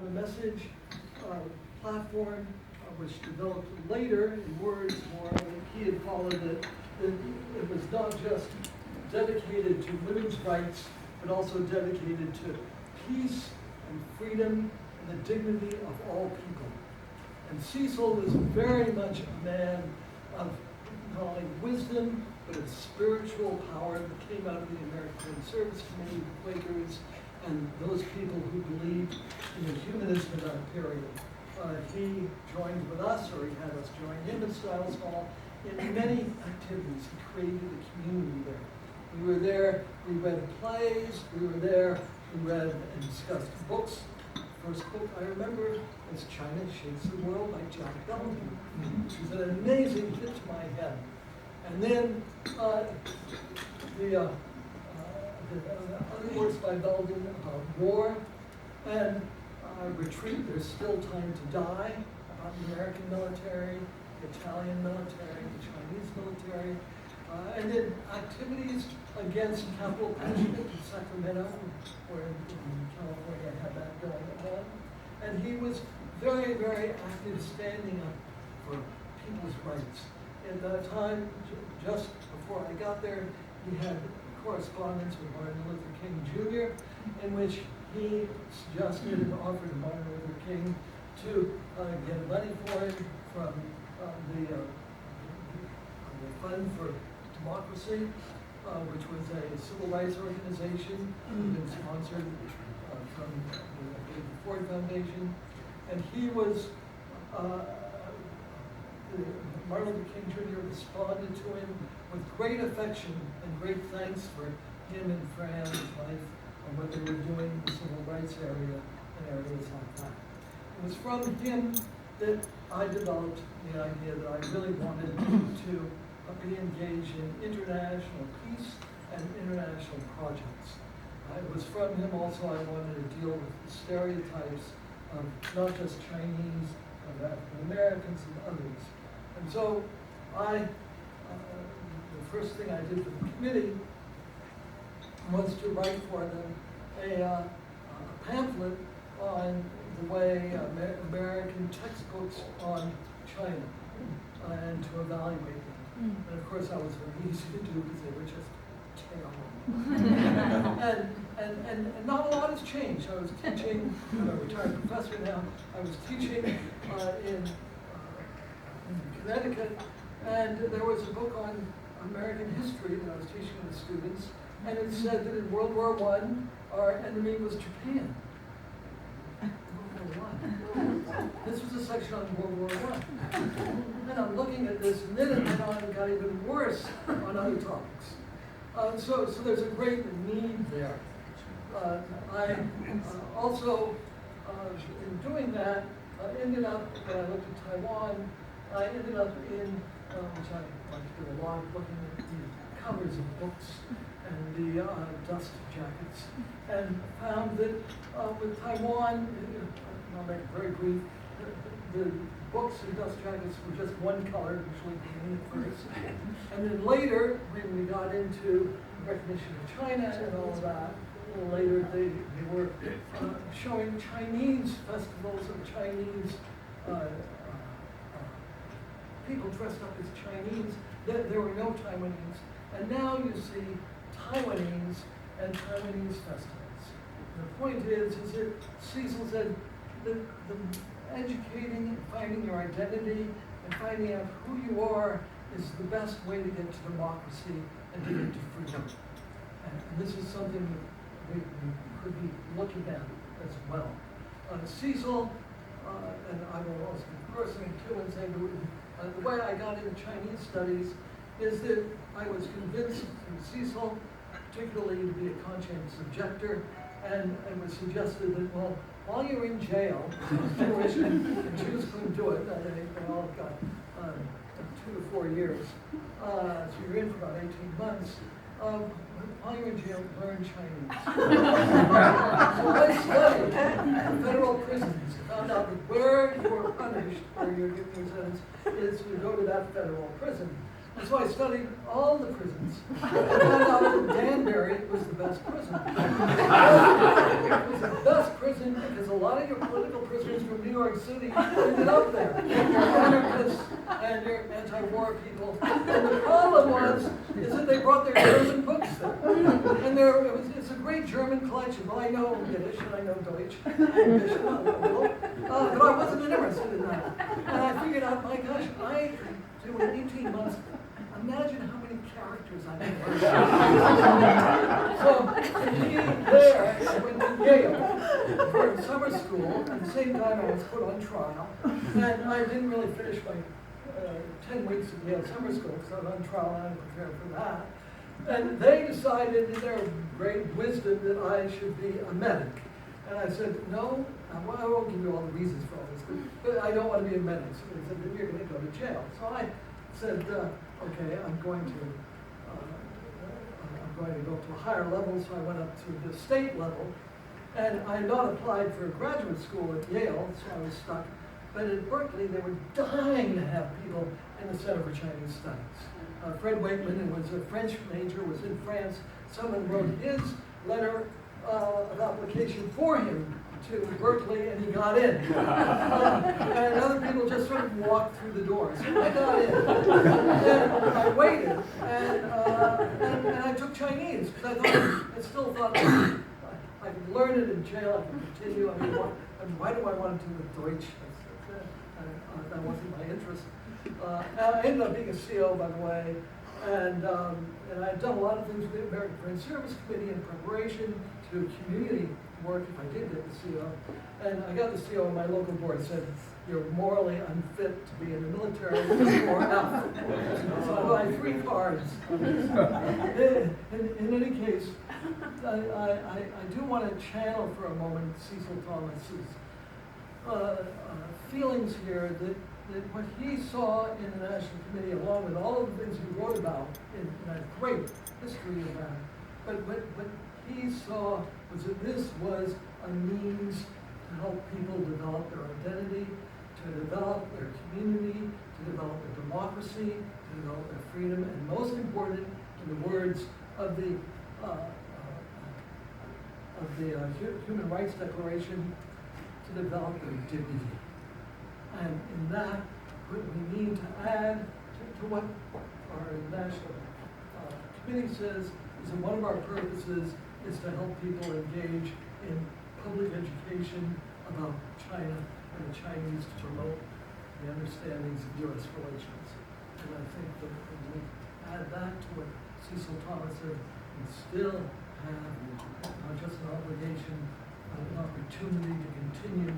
the message platform, which developed later in words more, he had followed it. It was not just dedicated to women's rights, but also dedicated to peace and freedom and the dignity of all people. And Cecil was very much a man of not only wisdom, but of spiritual power that came out of the American Service Committee, the Quakers, and those people who believed in the humanism of that period. He joined with us, or he had us join him at Stiles Hall in many activities. He created a community there. We were there, we read plays, we were there, we read and discussed books. First book I remember was China Shakes the World by Jack Belton, which was an amazing hit to my head. And then the other works by Belton about war and Retreat, There's Still Time to Die, about the American military, the Italian military, the Chinese military, and then activities against capital punishment in Sacramento, where in California had that going on. And he was very, very active standing up for people's rights. At that time, just before I got there, he had correspondence with Martin Luther King Jr., in which he suggested and offered to Martin Luther King to get money for him from the Fund for Democracy, which was a civil rights organization that had been sponsored from the Ford Foundation. And he was, Martin Luther King Jr. responded to him with great affection and great thanks for him and Fran, his wife, and what they were doing in the civil rights area and areas like that. It was from him that I developed the idea that I really wanted to be engaged in international peace and international projects. It was from him also I wanted to deal with the stereotypes of not just Chinese, of African Americans and others. And so the first thing I did for the committee was to write for them a pamphlet on the way American textbooks on China and to evaluate them. And of course that was very easy to do because they were just terrible. and not a lot has changed. I was teaching, I'm a retired professor now, I was teaching in Connecticut, and there was a book on American history that I was teaching the students, and it said that in World War I, our enemy was Japan. World War I. This was a section on World War I. And I'm looking at this, and then it went on and got even worse on other topics. So there's a great need there. I also, in doing that, ended up, when I looked at Taiwan, I ended up in, which I like to do a lot, looking at the covers of books and the dust jackets, and found that with Taiwan, I'll make it very brief, the books and dust jackets were just one color, usually green at first. And then later, when we got into recognition of China and all of that, a little later they were showing Chinese festivals of Chinese people dressed up as Chinese. There were no Taiwanese. And now you see Taiwanese and Taiwanese festivals. The point is that Cecil said that the educating and finding your identity and finding out who you are is the best way to get to democracy and to get to freedom. And this is something that we could be looking at as well. Cecil, and I will also personally too, and say the way I got into Chinese studies is that I was convinced through Cecil, particularly to be a conscientious objector, and it was suggested that, well, while you're in jail, and Jews couldn't do it, they all got 2 to 4 years, so you're in for about 18 months, while you're in jail, learn Chinese. So I studied in federal prisons, found out that where you are punished, where you're getting your sentence, is you go to that federal prison. And so I studied all the prisons. I found out that Danbury was the best prison. It was the best prison because a lot of your political prisoners from New York City ended up there. Your anarchists and your anti-war people. And the problem is that they brought their German books there. And it's a great German collection. Well, I know Yiddish and I know Deutsch, English, and a little, but I wasn't interested in that. And I figured out, my gosh, I could do in 18 months. Imagine how many characters I could learn. So, to be there, I went to Yale for summer school. At the same time, I was put on trial. And I didn't really finish my 10 weeks of Yale summer school because I was on trial and I had to prepare for that. And they decided in their great wisdom that I should be a medic. And I said, no, I won't give you all the reasons for all this, but I don't want to be a medic. So they said, then you're going to go to jail. So I said, okay, I'm going to go to a higher level, so I went up to the state level, and I had not applied for graduate school at Yale, so I was stuck. But at Berkeley, they were dying to have people in the Center for Chinese Studies. Fred Wakeman, who was a French major, was in France. Someone wrote his letter of application for him to Berkeley, and he got in. And other people just sort of walked through the doors. I got in. And I waited, and I took Chinese, because I still thought I could learn it in jail, I could continue. I mean, why do I want to do the Deutsch? That wasn't my interest. I ended up being a CO, by the way, and I had done a lot of things with the American Foreign Service Committee in preparation to do community work if I did get the CO. And I got the CO, and my local board said, you're morally unfit to be in the military or out. So I had 3 cards. In any case, I do want to channel for a moment Cecil Thomas's feelings here that what he saw in the National Committee, along with all of the things he wrote about in a great history of that, but what he saw was that this was a means to help people develop their identity, to develop their community, to develop their democracy, to develop their freedom, and most important, in the words of the Human Rights Declaration, to develop their dignity. And in that, what we need to add to what our national committee says is that one of our purposes is to help people engage in public education about China and the Chinese to promote the understandings of U.S. relations. And I think that when we add that to what Cecil Thomas said, we still have not just an obligation, but an opportunity to continue